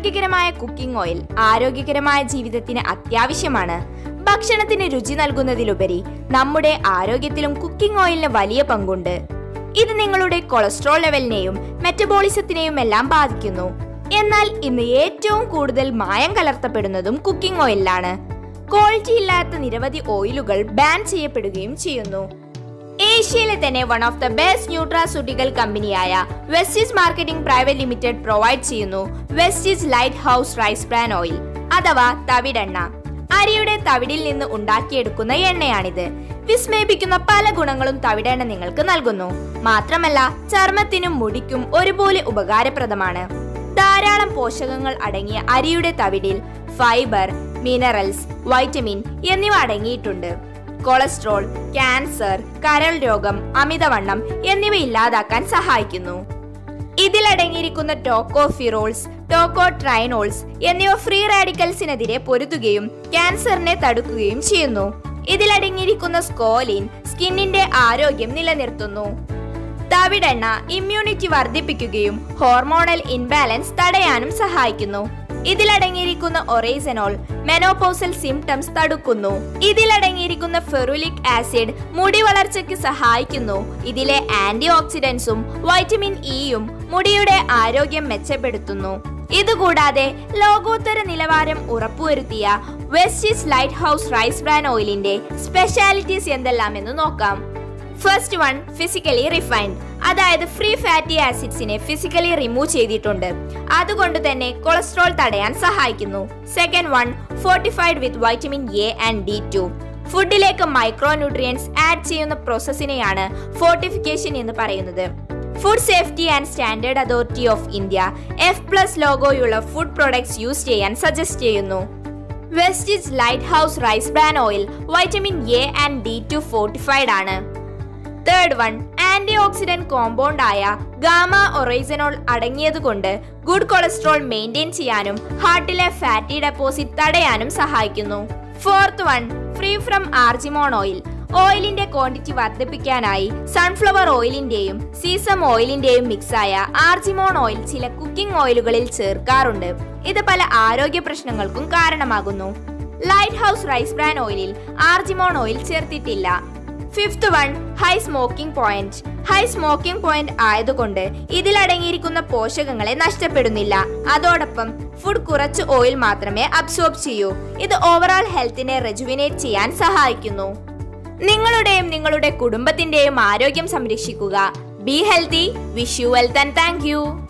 ആരോഗ്യകരമായ cooking oil ആരോഗ്യകരമായ ജീവിതത്തിന് അത്യാവശ്യമാണ്. ഭക്ഷണത്തിന് രുചി നൽകുന്നതിലുപരി നമ്മുടെ ആരോഗ്യത്തിലും കുക്കിംഗ് ഓയിലിന് വലിയ പങ്കുണ്ട്. ഇത് നിങ്ങളുടെ കൊളസ്ട്രോൾ ലെവലിനെയും മെറ്റബോളിസത്തിനെയും എല്ലാം ബാധിക്കുന്നു. എന്നാൽ ഇന്ന് ഏറ്റവും കൂടുതൽ മായം കലർത്തപ്പെടുന്നതും കുക്കിംഗ് ഓയിലാണ്. ക്വാളിറ്റി ഇല്ലാത്ത നിരവധി ഓയിലുകൾ ബാൻ ചെയ്യപ്പെടുകയും ചെയ്യുന്നു. ഏഷ്യയിലെ തന്നെ one of the best nutraceutical കമ്പനിയായ Vestige marketing private limited provide ചെയ്യുന്നു Vestige light house rice bran oil അഥവാ തവിടെണ്ണ. അരിയുടെ തവിടിൽ നിന്ന് ഉണ്ടാക്കിയെടുക്കുന്ന എണ്ണയാണിത്. വിസ്മയിപ്പിക്കുന്ന പല ഗുണങ്ങളും തവിടെണ്ണ നിങ്ങൾക്ക് നൽകുന്നു. മാത്രമല്ല ചർമ്മത്തിനും മുടിക്കും ഒരുപോലെ ഉപകാരപ്രദമാണ്. ധാരാളം പോഷകങ്ങൾ അടങ്ങിയ അരിയുടെ തവിടിൽ ഫൈബർ, മിനറൽസ്, വൈറ്റമിൻ എന്നിവ അടങ്ങിയിട്ടുണ്ട്. കൊളസ്ട്രോൾ, ക്യാൻസർ, കരൾ രോഗം, അമിതവണ്ണം എന്നിവ ഇല്ലാതാക്കാൻ സഹായിക്കുന്നു. ഇതിലടങ്ങിയിരിക്കുന്ന ടോക്കോഫിറോൾസ്, ടോക്കോട്രൈനോൾസ് എന്നിവ ഫ്രീ റാഡിക്കൽസിനെതിരെ പൊരുതുകയും ക്യാൻസറിനെ തടുക്കുകയും ചെയ്യുന്നു. ഇതിലടങ്ങിയിരിക്കുന്ന സ്കോലിൻ സ്കിന്നിന്റെ ആരോഗ്യം നിലനിർത്തുന്നു. തവിടെണ്ണ ഇമ്മ്യൂണിറ്റി വർദ്ധിപ്പിക്കുകയും ഹോർമോണൽ ഇൻബാലൻസ് തടയാനും സഹായിക്കുന്നു. ഇതിലടങ്ങിയിരിക്കുന്ന ഒറൈസനോൾ മെനോപോസൽ സിംറ്റംസ് തടുക്കുന്നു. ഇതിലടങ്ങിയിരിക്കുന്ന ഫെറുലിക് ആസിഡ് മുടി വളർച്ചയ്ക്ക് സഹായിക്കുന്നു. ഇതിലെ ആന്റി ഓക്സിഡന്റ്സും വൈറ്റമിൻ ഇയും മുടിയുടെ ആരോഗ്യം മെച്ചപ്പെടുത്തുന്നു. ഇതുകൂടാതെ ലോകോത്തര നിലവാരം ഉറപ്പുവരുത്തിയ Vestige light house rice bran ഓയിലിന്റെ സ്പെഷ്യാലിറ്റീസ് എന്തെല്ലാമെന്ന് നോക്കാം. ഫസ്റ്റ് വൺ, ഫിസിക്കലി റിഫൈൻഡ്, അതായത് ഫ്രീ ഫാറ്റി ആസിഡ്സിനെ ഫിസിക്കലി റിമൂവ് ചെയ്തിട്ടുണ്ട്. അതുകൊണ്ട് തന്നെ കൊളസ്ട്രോൾ തടയാൻ സഹായിക്കുന്നു. Second one, fortified with vitamin A and D2. ഫുഡിലേക്ക് മൈക്രോ ന്യൂട്രിയൻസ് ആഡ് ചെയ്യുന്ന പ്രോസസ്സിനെയാണ് ഫോർട്ടിഫിക്കേഷൻ എന്ന് പറയുന്നത്. Food safety and standard authority of India F+ ലോഗോയുള്ള ഫുഡ് പ്രൊഡക്ട്സ് യൂസ് ചെയ്യാൻ സജസ്റ്റ് ചെയ്യുന്നു. Vestige light house rice bran oil vitamin A and D2 fortified ആണ്. Third one, antioxidant compound ആയ gamma oryzanol അടങ്ങിയതുകൊണ്ട് good cholesterol maintain ചെയ്യാനും ഹാർട്ടിലെ fatty deposit തടയാനും സഹായിക്കുന്നു. Fourth one, free from argemone oil. ഓയിലിന്റെ ക്വാണ്ടിറ്റി വർദ്ധിപ്പിക്കാനായി സൺഫ്ലവർ ഓയിലിന്റെയും സീസം ഓയിലിന്റെയും മിക്സായ ആർജിമോൺ ഓയിൽ ചില കുക്കിംഗ് ഓയിലുകളിൽ ചേർക്കാറുണ്ട്. ഇത് പല ആരോഗ്യ പ്രശ്നങ്ങൾക്കും കാരണമാകുന്നു. ലൈറ്റ് ഹൗസ് റൈസ് ബ്രാൻ ഓയിലിൽ ആർജിമോൺ ഓയിൽ ചേർത്തിട്ടില്ല. Fifth one, high smoking point. High smoking point ആയതുകൊണ്ട് ഇതിലടങ്ങിയിരിക്കുന്ന പോഷകങ്ങളെ നഷ്ടപ്പെടുന്നില്ല. അതോടൊപ്പം ഫുഡ് കുറച്ച് ഓയിൽ മാത്രമേ അബ്സോർബ് ചെയ്യൂ. ഇത് ഓവറോൾ ഹെൽത്തിനെ റെജുവിനേറ്റ് ചെയ്യാൻ സഹായിക്കുന്നു. നിങ്ങളുടെയും നിങ്ങളുടെ കുടുംബത്തിന്റെയും ആരോഗ്യം സംരക്ഷിക്കുക. Be healthy. Wish you wealth and thank you.